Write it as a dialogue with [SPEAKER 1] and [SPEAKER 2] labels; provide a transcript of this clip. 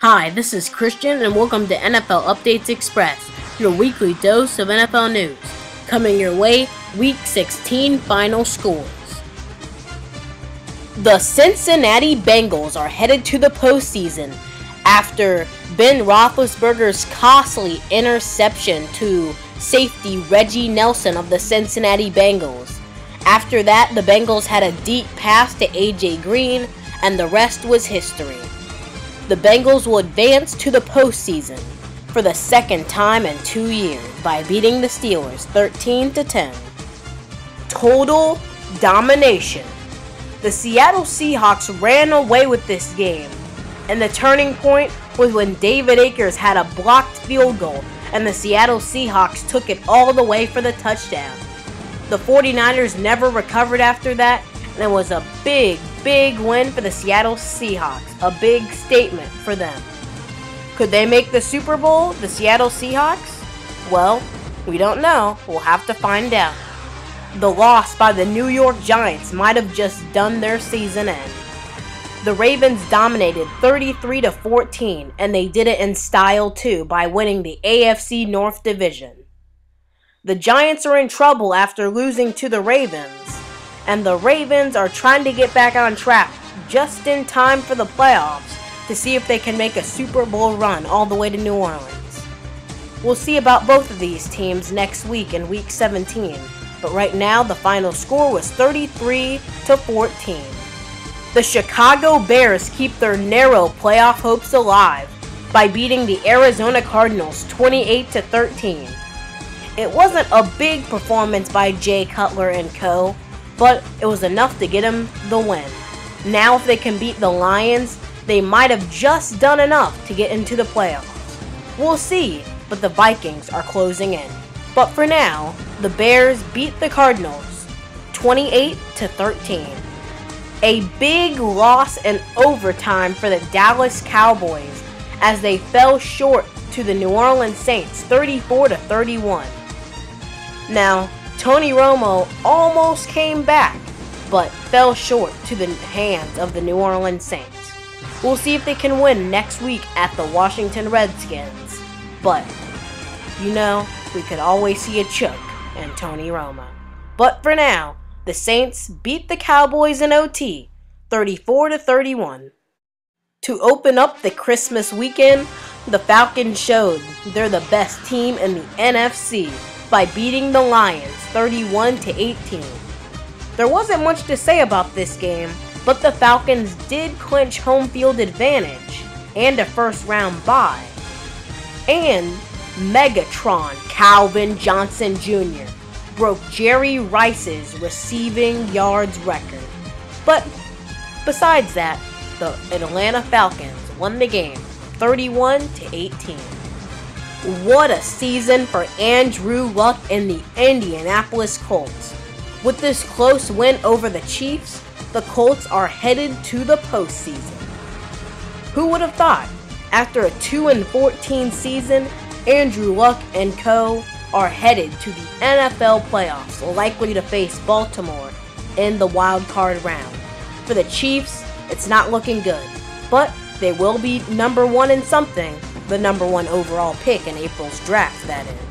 [SPEAKER 1] Hi, this is Christian and welcome to NFL Updates Express, your weekly dose of NFL news. Coming your way, Week 16 final scores. The Cincinnati Bengals are headed to the postseason after Ben Roethlisberger's costly interception to safety Reggie Nelson of the Cincinnati Bengals. After that, the Bengals had a deep pass to A.J. Green, and the rest was history. The Bengals will advance to the postseason for the second time in 2 years by beating the Steelers 13-10. Total domination. The Seattle Seahawks ran away with this game, and the turning point was when David Akers had a blocked field goal and the Seattle Seahawks took it all the way for the touchdown. The 49ers never recovered after that, and it was a big win for the Seattle Seahawks. A big statement for them. Could they make the Super Bowl, the Seattle Seahawks? Well, we don't know. We'll have to find out. The loss by the New York Giants might have just done their season end. The Ravens dominated 33-14, and they did it in style too by winning the AFC North Division. The Giants are in trouble after losing to the Ravens, and the Ravens are trying to get back on track just in time for the playoffs to see if they can make a Super Bowl run all the way to New Orleans. We'll see about both of these teams next week in Week 17, but right now the final score was 33-14. The Chicago Bears keep their narrow playoff hopes alive by beating the Arizona Cardinals 28-13. It wasn't a big performance by Jay Cutler and co., but it was enough to get them the win. Now if they can beat the Lions, they might have just done enough to get into the playoffs. We'll see, but the Vikings are closing in. But for now, the Bears beat the Cardinals 28-13. A big loss in overtime for the Dallas Cowboys as they fell short to the New Orleans Saints 34-31. Now, Tony Romo almost came back, but fell short to the hands of the New Orleans Saints. We'll see if they can win next week at the Washington Redskins. But, you know, we could always see a choke in Tony Romo. But for now, the Saints beat the Cowboys in OT, 34-31. To open up the Christmas weekend, the Falcons showed they're the best team in the NFC by beating the Lions 31-18. There wasn't much to say about this game, but the Falcons did clinch home field advantage and a first-round bye. And Megatron Calvin Johnson Jr. broke Jerry Rice's receiving yards record. But besides that, the Atlanta Falcons won the game 31-18. What a season for Andrew Luck and the Indianapolis Colts. With this close win over the Chiefs, the Colts are headed to the postseason. Who would have thought? After a 2-14 season, Andrew Luck and co. are headed to the NFL playoffs, likely to face Baltimore in the wild card round. For the Chiefs, it's not looking good, but they will be number one in something, the number one overall pick in April's draft, that is.